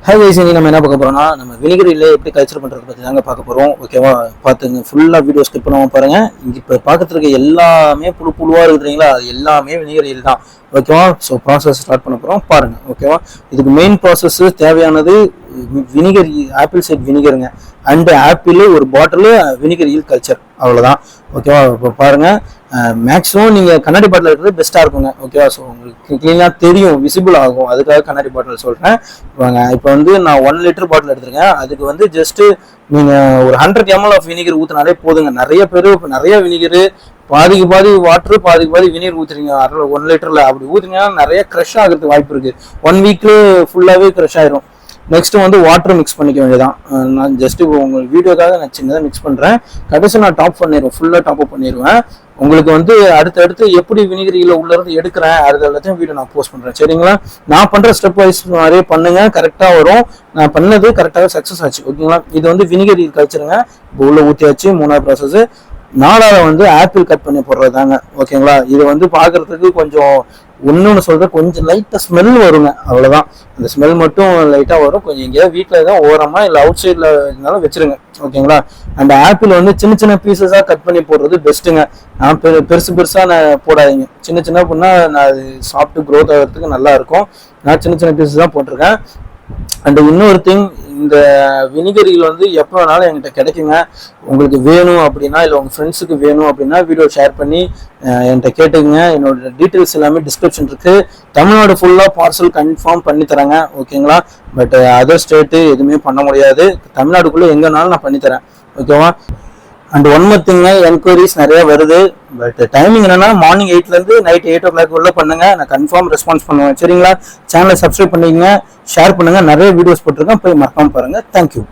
Hi guys, இன்னைக்கு நம்ம என்ன பார்க்க போறோம்னா நம்ம வினிகரியில் எப்படி கல்ச்சர் பண்ணுறது பற்றி தாங்க பார்க்க போகிறோம். ஓகேவா, பார்த்துங்க, ஃபுல்லாக வீடியோ ஸ்கிப் பண்ணாமல் பாருங்கள். இங்கே இப்போ பார்க்கறதுக்கு எல்லாமே புழுவாக இருக்குதுங்களா, அது எல்லாமே வினிகரியில் தான். ஓகேவா, ஸோ ப்ராசஸ் ஸ்டார்ட் பண்ண போகிறோம் பாருங்கள். ஓகேவா, இதுக்கு மெயின் ப்ராசஸ் தேவையானது வினிகர், ஆப்பிள் சைட் வினிகருங்க, அண்டு ஆப்பிள் ஒரு பாட்டில் வினிகர் ஈல் கல்ச்சர், அவ்வளோதான். ஓகேவா, இப்போ பாருங்கள், மேக்ஸிமம் நீங்கள் கண்ணாடி பாட்டில் இருக்கிறது பெஸ்ட்டாக இருக்குங்க. ஓகேவா, ஸோ உங்களுக்கு க்ளீனாக தெரியும், விசிபிள் ஆகும், அதுக்காக கண்ணாடி பாட்டில் சொல்கிறேன். இப்போ வந்து நான் 1 லிட்டர் பாட்டில் எடுத்துருக்கேன். அதுக்கு வந்து ஜஸ்ட்டு நீங்கள் ஒரு 100 ml ஆஃப் வினிகர் ஊற்றினாலே போதுங்க. நிறைய பேர் நிறைய வினிகர், பாதிக்கு பாதி வாட்ரு பாதிக்கு பாதி வினிகர் ஊற்றுறீங்க 1 லிட்டரில். அப்படி ஊற்றுனீங்கன்னா நிறைய க்ரஷ் ஆகிறதுக்கு வாய்ப்பு இருக்குது. 1 வீக்ல ஃபுல்லாகவே க்ரஷ் ஆயிரும். நெக்ஸ்ட் வந்து வாட்டர் மிக்ஸ் பண்ணிக்க வேண்டியதான். நான் ஜஸ்ட் உங்கள் வீடியோக்காக நான் சின்னதாக மிக்ஸ் பண்ணுறேன். கடைசி நான் டாப் பண்ணிடுவேன், ஃபுல்லாக டாப் அப் பண்ணிடுவேன். உங்களுக்கு வந்து அடுத்தடுத்து எப்படி வினிகரியில் உள்ளேருந்து எடுக்கிறேன் அது எல்லாத்தையும் வீடியோ நான் போஸ்ட் பண்ணுறேன், சரிங்களா? நான் பண்ணுற ஸ்டெப் வைஸ் மாதிரியே பண்ணுங்க, கரெக்டாக வரும். நான் பண்ணது கரெக்டாக சக்ஸஸ் ஆச்சு. ஓகேங்களா, இது வந்து வினிகர் கல்ச்சருங்க. இப்போ உள்ள ஊற்றியாச்சு. 3வது ப்ராசஸ். 4வது வந்து ஆப்பிள் கட் பண்ணி போடுறது தாங்க. ஓகேங்களா, இது வந்து பார்க்குறதுக்கு கொஞ்சம் ஒன்று சொல்கிறேன், கொஞ்சம் லைட்டாக ஸ்மெல் வருங்க, அவ்வளோதான். அந்த ஸ்மெல் மட்டும் லைட்டாக வரும். கொஞ்சம் எங்கேயாவது வீட்டில் தான் ஓரமாக இல்லை அவுட் சைடில் இருந்தாலும் வச்சுருங்க. ஓகேங்களா, அந்த ஆப்பிள் வந்து சின்ன சின்ன பீசஸாக கட் பண்ணி போடுறது பெஸ்ட்டுங்க. நான் பெருசு பெருசாக நான் போடாதீங்க. சின்ன சின்ன பண்ணால் நான் அது சாப்பிட்டு க்ரோத் ஆகிறதுக்கு நல்லா இருக்கும். நான் சின்ன சின்ன பீசஸ் தான் போட்டிருக்கேன். அண்ட் இன்னொரு திங், இந்த வினிகரில் வந்து எப்போ வேணாலும் என்கிட்ட கிடைக்குங்க. உங்களுக்கு வேணும் அப்படின்னா, இல்லை உங்கள் ஃப்ரெண்ட்ஸுக்கு வேணும் அப்படின்னா வீடியோ ஷேர் பண்ணி என்கிட்ட கேட்டுக்குங்க. என்னோட டீட்டெயில்ஸ் எல்லாமே டிஸ்கிரிப்ஷன் இருக்குது. தமிழ்நாடு ஃபுல்லாக பார்சல் கன்ஃபார்ம் பண்ணி தரேங்க. ஓகேங்களா, பட் அதர் ஸ்டேட்டு எதுவுமே பண்ண முடியாது. தமிழ்நாடுக்குள்ளே எங்கேனாலும் நான் பண்ணித்தரேன். ஓகேவா, அண்ட் ஒன் மோர் திங்க, என்கொயரிஸ் நிறைய வருது. பட் டைமிங் என்னன்னா மார்னிங் 8லேருந்து நைட் 8 o'clock உள்ள பண்ணுங்க. நான் கன்ஃபார்ம் ரெஸ்பான்ஸ் பண்ணுவேன், சரிங்களா? சேனலை சப்ஸ்கிரைப் பண்ணிக்கங்க, ஷேர் பண்ணுங்க. நிறைய வீடியோஸ் போட்டிருக்கேன், போய் மறக்காம பாருங்க. தேங்க்யூ.